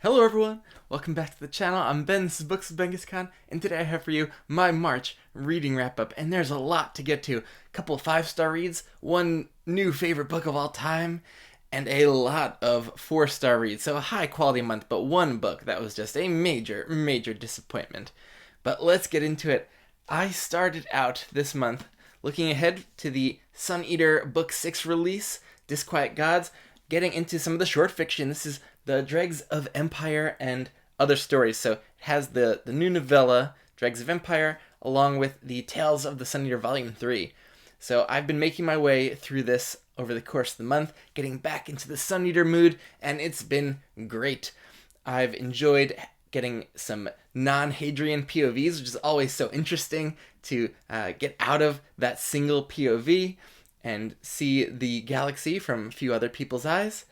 Hello everyone, welcome back to the channel. I'm Ben, this is Books with Genghis Khan, and today I have for you my March reading wrap-up, and there's a lot to get to. A couple 5-star reads, one new favorite book of all time, and a lot of 4-star reads. So a high quality month, but one book that was just a major disappointment. But let's get into it. I started out this month looking ahead to the Sun Eater Book 6 release, Disquiet Gods, getting into some of the short fiction. This is the Dregs of Empire and other stories. So it has the new novella, Dregs of Empire, along with the Tales of the Sun Eater Volume 3. So I've been making my way through this over the course of the month, getting back into the Sun Eater mood, and it's been great. I've enjoyed getting some non-Hadrian POVs, which is always so interesting to get out of that single POV and see the galaxy from a few other people's eyes.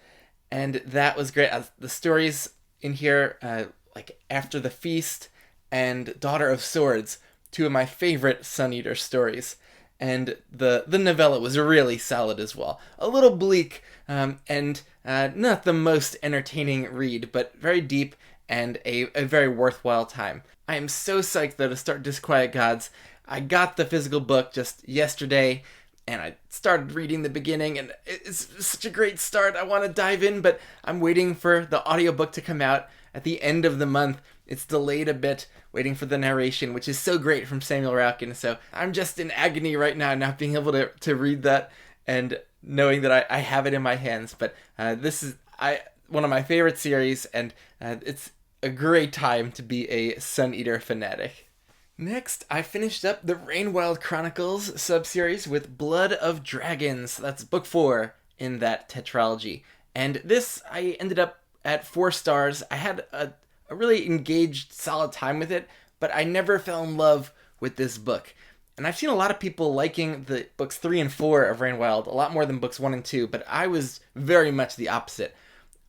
And that was great. The stories in here, like After the Feast and Daughter of Swords, two of my favorite Sun Eater stories. And the novella was really solid as well. A little bleak and not the most entertaining read, but very deep and a very worthwhile time. I am so psyched though to start Disquiet Gods. I got the physical book just yesterday, and I started reading the beginning, and it's such a great start. I want to dive in, but I'm waiting for the audiobook to come out at the end of the month. It's delayed a bit, waiting for the narration, which is so great from Samuel Rowkin. So I'm just in agony right now, not being able to read that and knowing that I have it in my hands. But this is one of my favorite series, and it's a great time to be a Sun Eater fanatic. Next, I finished up the Rainwild Chronicles subseries with Blood of Dragons. That's book 4 in that tetralogy. And this, I ended up at 4 stars. I had a really engaged, solid time with it, but I never fell in love with this book. And I've seen a lot of people liking the books 3 and 4 of Rainwild a lot more than books 1 and 2, but I was very much the opposite.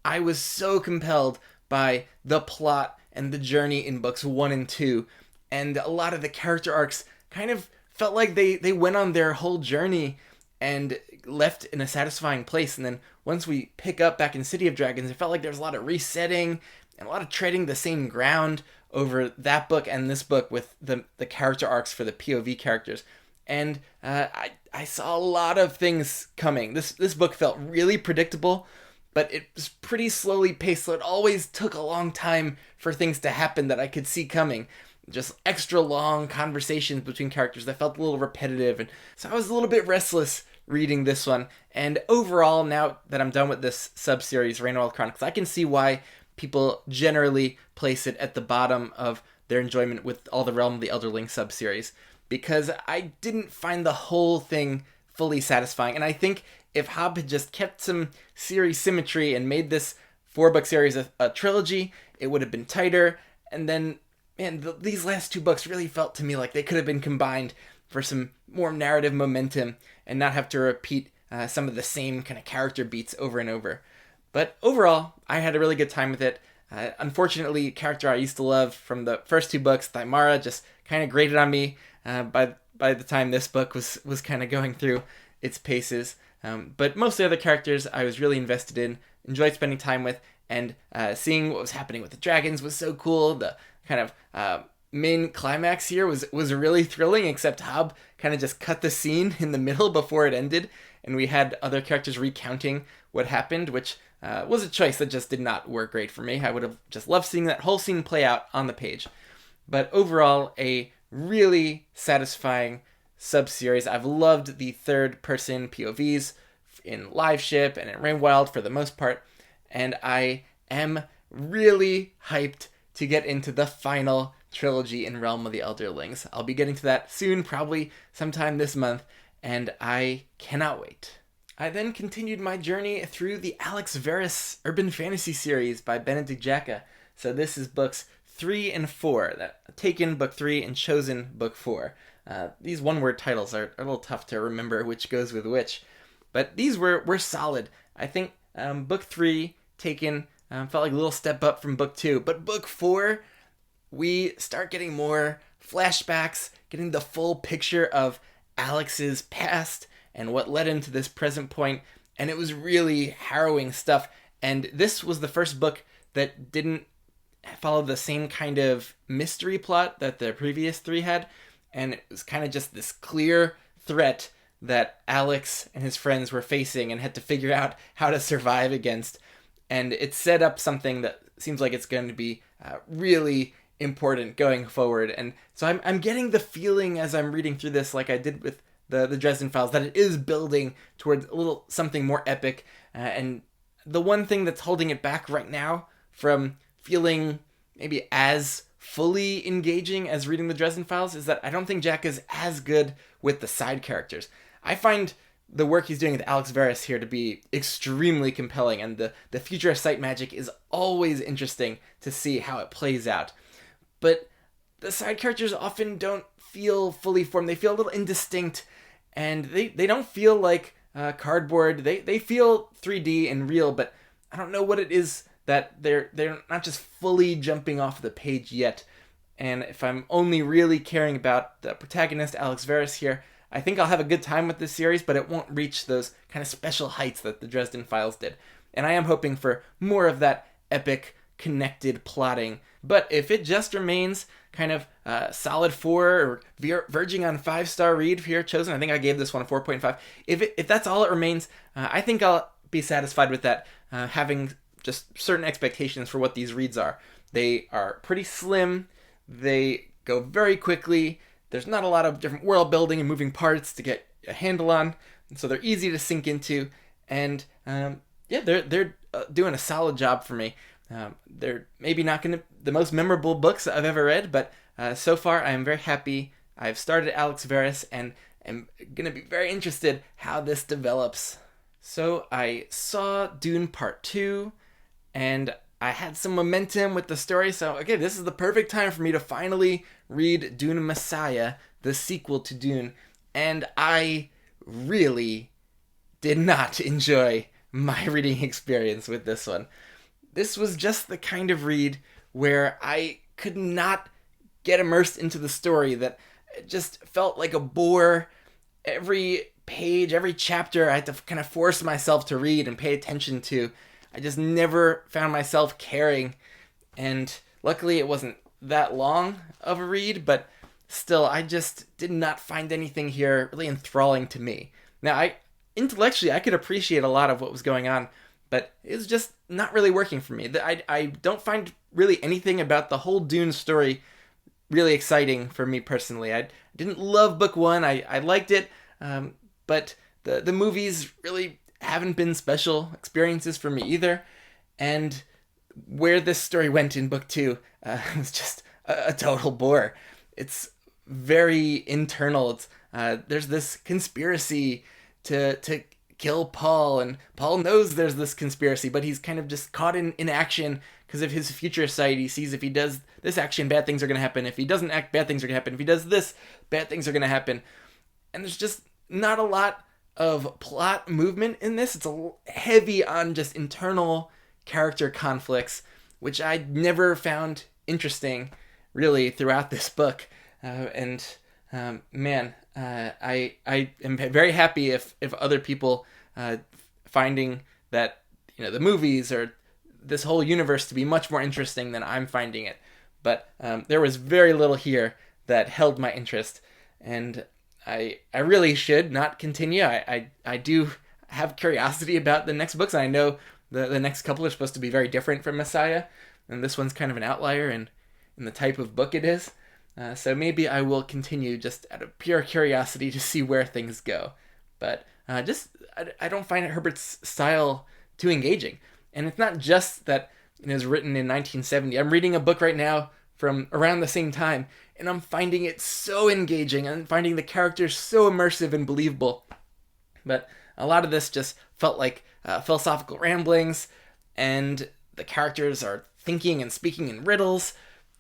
I was so compelled by the plot and the journey in books 1 and 2, and a lot of the character arcs kind of felt like they went on their whole journey and left in a satisfying place. And then once we pick up back in City of Dragons, it felt like there was a lot of resetting and a lot of treading the same ground over that book and this book with the character arcs for the POV characters. And I saw a lot of things coming. This book felt really predictable, but it was pretty slowly paced, so it always took a long time for things to happen that I could see coming. Just extra long conversations between characters that felt a little repetitive, and so I was a little bit restless reading this one. And overall, now that I'm done with this sub-series, Rainwild Chronicles, I can see why people generally place it at the bottom of their enjoyment with all the Realm of the Elderling sub-series, because I didn't find the whole thing fully satisfying. And I think if Hobb had just kept some series symmetry and made this 4-book series a trilogy, it would have been tighter. And then, man, these last 2 books really felt to me like they could have been combined for some more narrative momentum and not have to repeat some of the same kind of character beats over and over. But overall, I had a really good time with it. Unfortunately, character I used to love from the first 2 books, Thymara, just kind of grated on me by the time this book was kind of going through its paces. But most of the other characters I was really invested in, enjoyed spending time with, and seeing what was happening with the dragons was so cool. The kind of main climax here was really thrilling, except Hobb kind of just cut the scene in the middle before it ended, and we had other characters recounting what happened, which was a choice that just did not work great for me. I would have just loved seeing that whole scene play out on the page. But overall, a really satisfying sub-series. I've loved the third-person POVs in Live Ship and in Rainwild for the most part, and I am really hyped to get into the final trilogy in Realm of the Elderlings. I'll be getting to that soon, probably sometime this month, and I cannot wait. I then continued my journey through the Alex Verus Urban Fantasy series by Benedict Jacka. So this is books 3 and 4, Taken book 3 and Chosen book 4. These one-word titles are a little tough to remember which goes with which, but these were solid. I think book 3, Taken, felt like a little step up from book 2, but book 4, we start getting more flashbacks, getting the full picture of Alex's past and what led him to this present point, and it was really harrowing stuff. And this was the first book that didn't followed the same kind of mystery plot that the previous three had, and it was kind of just this clear threat that Alex and his friends were facing and had to figure out how to survive against. And it set up something that seems like it's going to be really important going forward. And so I'm getting the feeling as I'm reading through this, like I did with the Dresden Files, that it is building towards a little something more epic. And the one thing that's holding it back right now from feeling maybe as fully engaging as reading the Dresden Files is that I don't think Jack is as good with the side characters. I find the work he's doing with Alex Verus here to be extremely compelling, and the future of sight magic is always interesting to see how it plays out. But the side characters often don't feel fully formed. They feel a little indistinct, and they don't feel like cardboard. They feel 3D and real, but I don't know what it is that they're not just fully jumping off the page yet. And if I'm only really caring about the protagonist, Alex Verus here, I think I'll have a good time with this series, but it won't reach those kind of special heights that the Dresden Files did. And I am hoping for more of that epic, connected plotting. But if it just remains kind of solid 4 or verging on 5-star read here chosen, I think I gave this one a 4.5. If that's all it remains, I think I'll be satisfied with that, having just certain expectations for what these reads are. They are pretty slim. They go very quickly. There's not a lot of different world building and moving parts to get a handle on, and so they're easy to sink into. And they're doing a solid job for me. They're maybe not going to the most memorable books I've ever read, but so far I am very happy. I've started Alex Verus and am going to be very interested how this develops. So I saw Dune Part 2, and I had some momentum with the story, so okay, this is the perfect time for me to finally read Dune Messiah, the sequel to Dune, and I really did not enjoy my reading experience with this one. This was just the kind of read where I could not get immersed into the story, that it just felt like a bore. Every page, every chapter, I had to kind of force myself to read and pay attention to. I just never found myself caring, and luckily it wasn't that long of a read, but still, I just did not find anything here really enthralling to me. Now, intellectually, I could appreciate a lot of what was going on, but it was just not really working for me. I don't find really anything about the whole Dune story really exciting for me personally. I didn't love book 1. I liked it, but the movies really haven't been special experiences for me either. And where this story went in book 2 was just a total bore. It's very internal. It's there's this conspiracy to kill Paul, and Paul knows there's this conspiracy, but he's kind of just caught in action because of his future sight. He sees if he does this action, bad things are going to happen. If he doesn't act, bad things are going to happen. If he does this, bad things are going to happen. And there's just not a lot of plot movement in this. It's heavy on just internal character conflicts, which I never found interesting really throughout this book. I am very happy if other people finding that, the movies or this whole universe to be much more interesting than I'm finding it. But there was very little here that held my interest, and I really should not continue. I do have curiosity about the next books, and I know the next couple are supposed to be very different from Messiah, and this one's kind of an outlier in the type of book it is. So maybe I will continue just out of pure curiosity to see where things go. But I don't find Herbert's style too engaging. And it's not just that it was written in 1970. I'm reading a book right now from around the same time, and I'm finding it so engaging. I'm finding the characters so immersive and believable. But a lot of this just felt like philosophical ramblings, and the characters are thinking and speaking in riddles.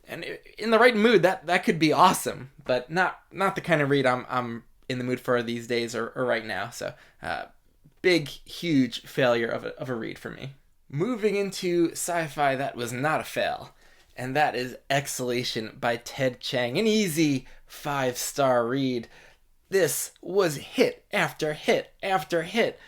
And in the right mood, that could be awesome, but not the kind of read I'm in the mood for these days or right now. So big, huge failure of a read for me. Moving into sci-fi that was not a fail, and that is Exhalation by Ted Chiang. An easy 5-star read. This was hit after hit after hit.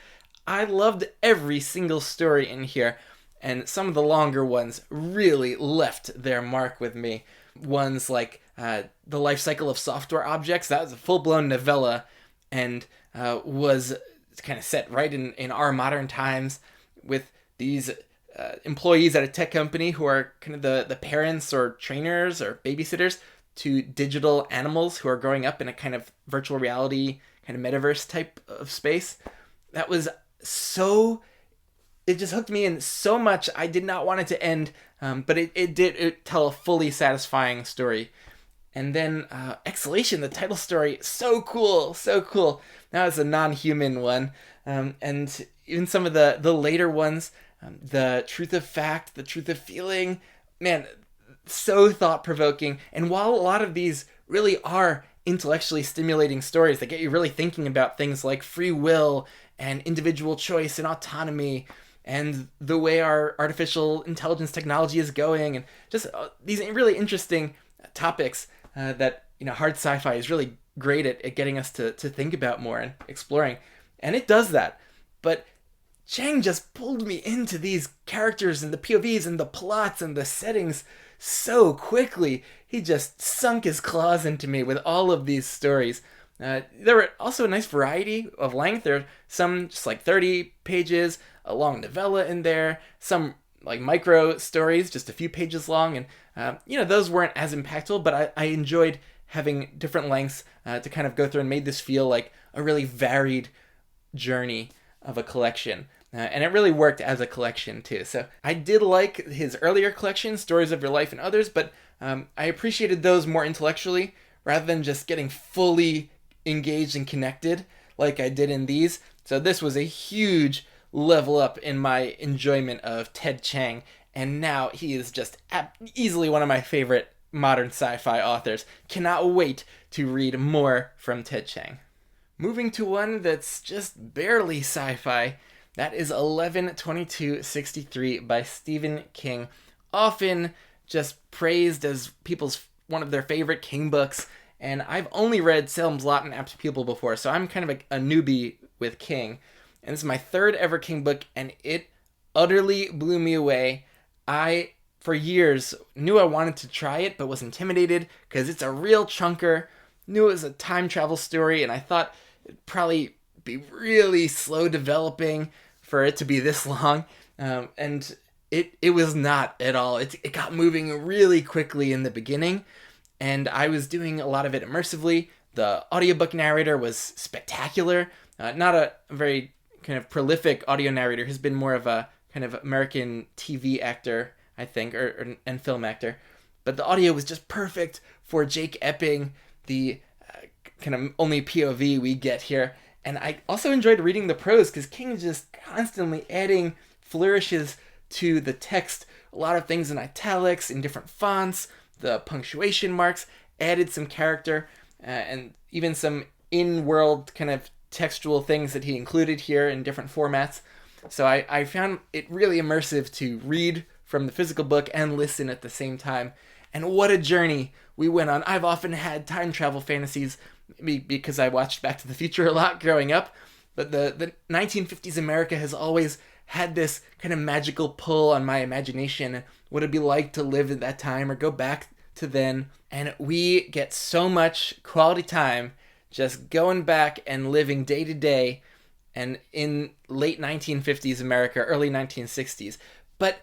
I loved every single story in here. And some of the longer ones really left their mark with me. Ones like The Life Cycle of Software Objects, that was a full-blown novella, and was kind of set right in our modern times, with these employees at a tech company who are kind of the parents or trainers or babysitters to digital animals who are growing up in a kind of virtual reality, kind of metaverse type of space. That was so... It just hooked me in so much. I did not want it to end, but it did tell a fully satisfying story. And then Exhalation, the title story, so cool, so cool. Now it's a non-human one. And even some of the later ones, The Truth of Fact, The Truth of Feeling, man, so thought-provoking. And while a lot of these really are intellectually stimulating stories that get you really thinking about things like free will and individual choice and autonomy and the way our artificial intelligence technology is going, and just these really interesting topics that, hard sci-fi is really great at getting us to think about more and exploring. And it does that. But Chang just pulled me into these characters and the POVs and the plots and the settings so quickly. He just sunk his claws into me with all of these stories. There were also a nice variety of length. There are some just like 30 pages, a long novella in there, some like micro stories, just a few pages long. And, those weren't as impactful, but I enjoyed having different lengths to kind of go through and made this feel like a really varied journey of a collection. And it really worked as a collection too. So I did like his earlier collection, Stories of Your Life and Others, but I appreciated those more intellectually rather than just getting fully engaged and connected like I did in these. So this was a huge level up in my enjoyment of Ted Chiang, and now he is just easily one of my favorite modern sci-fi authors. Cannot wait to read more from Ted Chiang. Moving to one that's just barely sci-fi, that is 11/22/63 by Stephen King, often just praised as people's one of their favorite King books. And I've only read Salem's Lot and Apt Pupil before, so I'm kind of a newbie with King. And this is my third ever King book, and it utterly blew me away. I, for years, knew I wanted to try it, but was intimidated because it's a real chunker. Knew it was a time travel story, and I thought it'd probably be really slow developing for it to be this long. And it was not at all. It got moving really quickly in the beginning, and I was doing a lot of it immersively. The audiobook narrator was spectacular. Not a very kind of prolific audio narrator. He's been more of a kind of American TV actor, I think, and film actor. But the audio was just perfect for Jake Epping, the kind of only POV we get here. And I also enjoyed reading the prose because King is just constantly adding flourishes to the text. A lot of things in italics, in different fonts, the punctuation marks, added some character, and even some in-world kind of textual things that he included here in different formats. So I found it really immersive to read from the physical book and listen at the same time. And what a journey we went on. I've often had time travel fantasies because I watched Back to the Future a lot growing up, but the 1950s America has always had this kind of magical pull on my imagination. What it'd be like to live at that time or go back to then. And we get so much quality time just going back and living day to day and in late 1950s America, early 1960s. But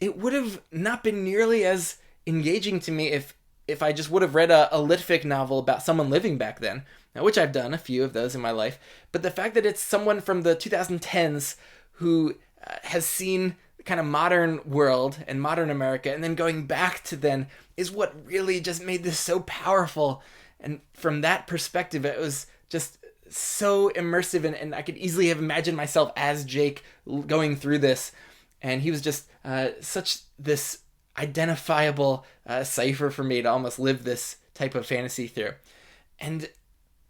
it would have not been nearly as engaging to me if I just would have read a litfic novel about someone living back then, which I've done a few of those in my life. But the fact that it's someone from the 2010s who has seen the kind of modern world and modern America and then going back to then is what really just made this so powerful. And from that perspective, it was just so immersive, and I could easily have imagined myself as Jake going through this. And he was just such this identifiable cipher for me to almost live this type of fantasy through. And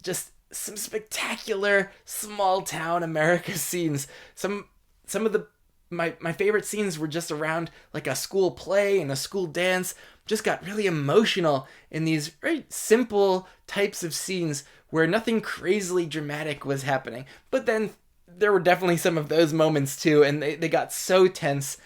just some spectacular small town America scenes. Some of my favorite scenes were just around like a school play and a school dance. Just got really emotional in these very simple types of scenes where nothing crazily dramatic was happening. But then there were definitely some of those moments too, and they got so tense.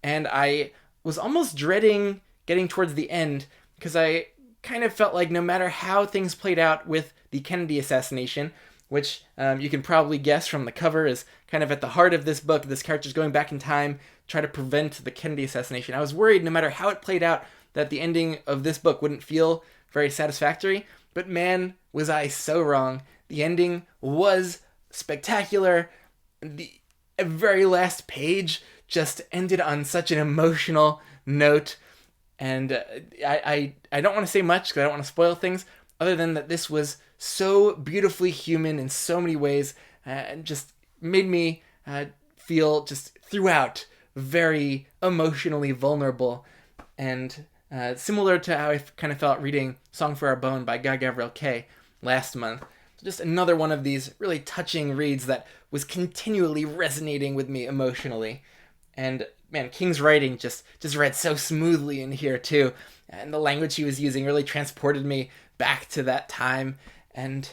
and I was almost dreading getting towards the end because I kind of felt like no matter how things played out with the Kennedy assassination, which you can probably guess from the cover is kind of at the heart of this book. This character's going back in time, try to prevent the Kennedy assassination. I was worried no matter how it played out that the ending of this book wouldn't feel very satisfactory, but man, was I so wrong. The ending was spectacular. The very last page just ended on such an emotional note, and I don't want to say much because I don't want to spoil things, other than that this was so beautifully human in so many ways, and just made me feel just throughout very emotionally vulnerable, and similar to how I kind of felt reading Song for Our Bone by Guy Gavriel Kay last month. Just another one of these really touching reads that was continually resonating with me emotionally. And man, King's writing just read so smoothly in here too. And the language he was using really transported me back to that time. And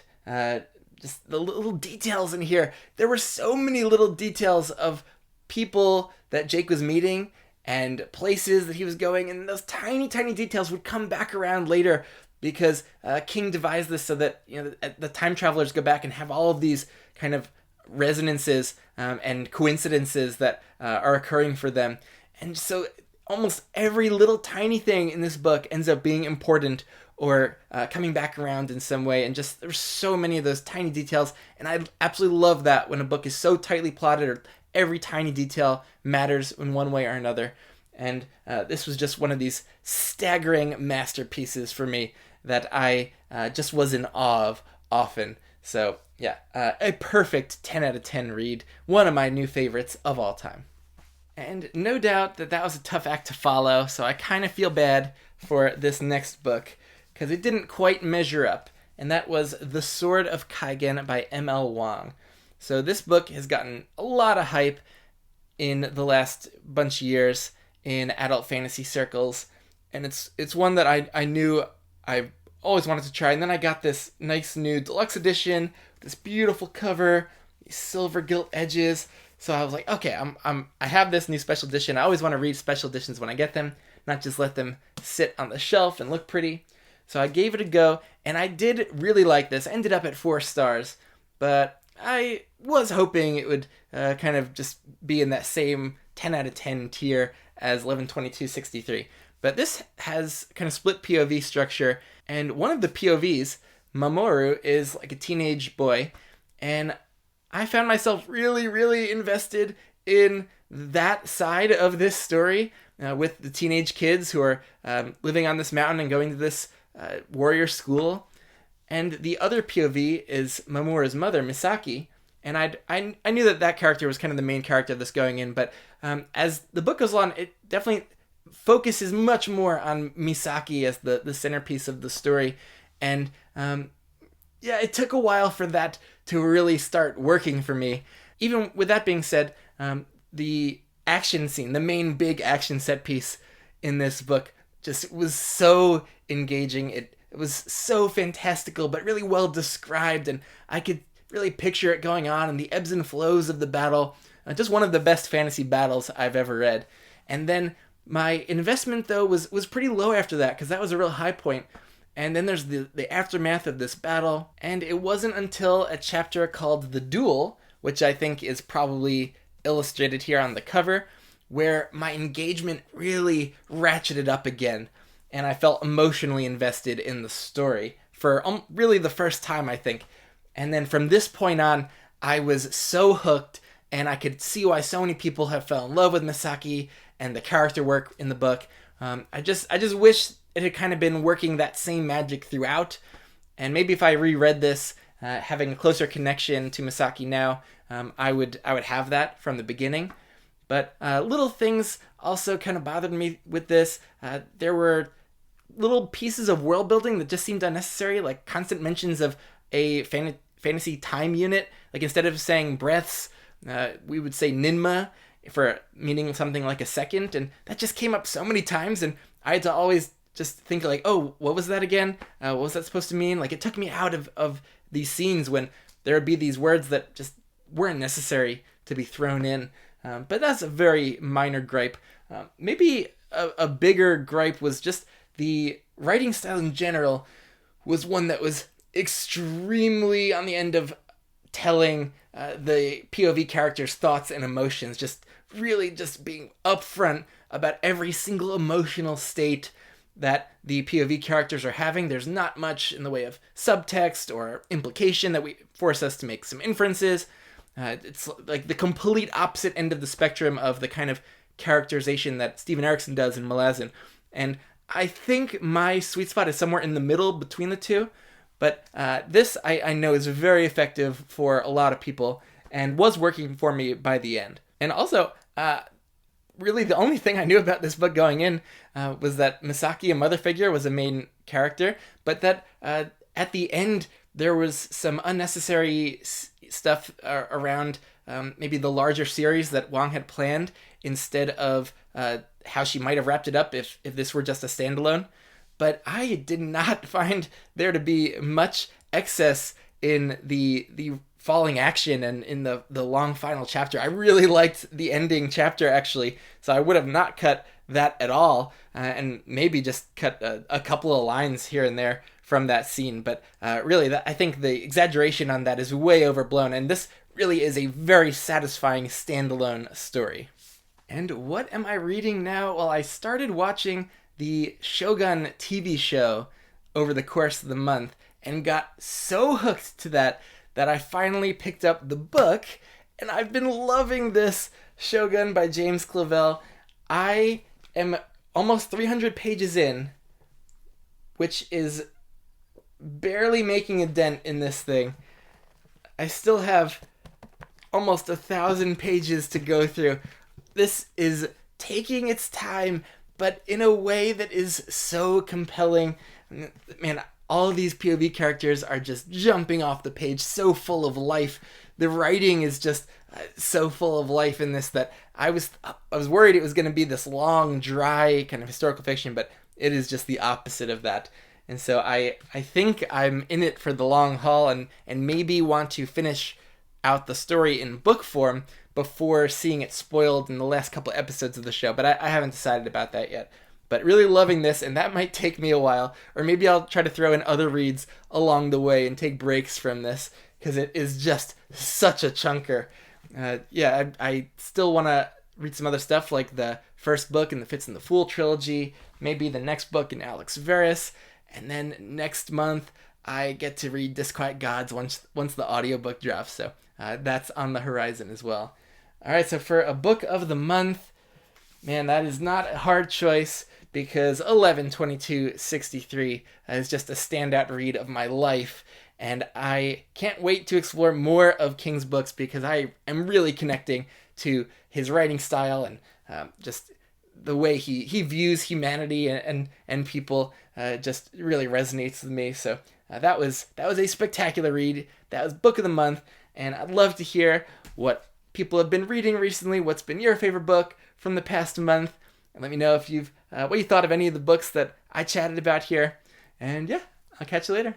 just the little details in here. There were so many little details of people that Jake was meeting and places that he was going. And those tiny, tiny details would come back around later because King devised this so that the time travelers go back and have all of these kind of resonances and coincidences that are occurring for them. And so almost every little tiny thing in this book ends up being important or coming back around in some way. And just there's so many of those tiny details. And I absolutely love that when a book is so tightly plotted or every tiny detail matters in one way or another. And this was just one of these staggering masterpieces for me that I just was in awe of often. So yeah, a perfect 10 out of 10 read. One of my new favorites of all time. And no doubt that was a tough act to follow, so I kind of feel bad for this next book because it didn't quite measure up. And that was The Sword of Kaigen by M.L. Wang. So this book has gotten a lot of hype in the last bunch of years in adult fantasy circles, and it's one that I knew I always wanted to try. And then I got this nice new deluxe edition, this beautiful cover, these silver gilt edges. So I was like, okay, I have this new special edition. I always want to read special editions when I get them, not just let them sit on the shelf and look pretty. So I gave it a go, and I did really like this. I ended up at 4 stars, but I was hoping it would kind of just be in that same 10 out of 10 tier as 11/22/63. But this has kind of split POV structure, and one of the POVs, Mamoru, is like a teenage boy, and I found myself really, really invested in that side of this story with the teenage kids who are living on this mountain and going to this warrior school. And the other POV is Mamoru's mother, Misaki, and I knew that character was kind of the main character of this going in, but as the book goes on, it definitely focuses much more on Misaki as the centerpiece of the story. And yeah, it took a while for that to really start working for me. Even with that being said, the action scene, the main big action set piece in this book just was so engaging. It was so fantastical, but really well described, and I could really picture it going on and the ebbs and flows of the battle. Just one of the best fantasy battles I've ever read. And then my investment, though, was pretty low after that, because that was a real high point. And then there's the aftermath of this battle, and it wasn't until a chapter called The Duel, which I think is probably illustrated here on the cover, where my engagement really ratcheted up again, and I felt emotionally invested in the story for really the first time, I think. And then from this point on, I was so hooked, and I could see why so many people have fell in love with Misaki and the character work in the book. I just wish it had kind of been working that same magic throughout. And maybe if I reread this, having a closer connection to Misaki now, I would have that from the beginning. But little things also kind of bothered me with this. There were little pieces of world building that just seemed unnecessary, like constant mentions of a fantasy time unit. Like instead of saying breaths, we would say ninma for meaning something like a second, and that just came up so many times, and I had to always just think like, oh, what was that again? What was that supposed to mean? Like it took me out of these scenes when there would be these words that just weren't necessary to be thrown in. But that's a very minor gripe. Maybe a bigger gripe was just the writing style in general was one that was extremely on the end of telling the POV characters' thoughts and emotions, just really just being upfront about every single emotional state that the POV characters are having. There's not much in the way of subtext or implication that we force us to make some inferences. It's like the complete opposite end of the spectrum of the kind of characterization that Steven Erikson does in Malazan. And I think my sweet spot is somewhere in the middle between the two. But this, I know, is very effective for a lot of people and was working for me by the end. And also, really the only thing I knew about this book going in was that Misaki, a mother figure, was a main character, but that at the end there was some unnecessary stuff around maybe the larger series that Wang had planned instead of how she might have wrapped it up if this were just a standalone. But I did not find there to be much excess in the falling action and in the long final chapter. I really liked the ending chapter, actually, so I would have not cut that at all, and maybe just cut a couple of lines here and there from that scene. But really, I think the exaggeration on that is way overblown, and this really is a very satisfying standalone story. And what am I reading now? Well, I started watching the Shogun TV show over the course of the month and got so hooked to that I finally picked up the book, and I've been loving this Shogun by James Clavell. I am almost 300 pages in, which is barely making a dent in this thing. I still have almost 1,000 pages to go through. This is taking its time, but in a way that is so compelling. Man, all of these POV characters are just jumping off the page, so full of life. The writing is just so full of life in this that I was worried it was going to be this long, dry kind of historical fiction, but it is just the opposite of that. And so I think I'm in it for the long haul and maybe want to finish out the story in book form before seeing it spoiled in the last couple episodes of the show, but I haven't decided about that yet. But really loving this, and that might take me a while, or maybe I'll try to throw in other reads along the way and take breaks from this, because it is just such a chunker. I still want to read some other stuff, like the first book in the Fitz and the Fool trilogy, maybe the next book in Alex Verus, and then next month I get to read Disquiet Gods once the audiobook drops, so that's on the horizon as well. Alright, so for a book of the month, man, that is not a hard choice, because 11/22/63 is just a standout read of my life, and I can't wait to explore more of King's books because I am really connecting to his writing style and just the way he views humanity and people just really resonates with me. So that was a spectacular read. That was book of the month, and I'd love to hear what people have been reading recently. What's been your favorite book from the past month? And let me know if you've what you thought of any of the books that I chatted about here. And yeah, I'll catch you later.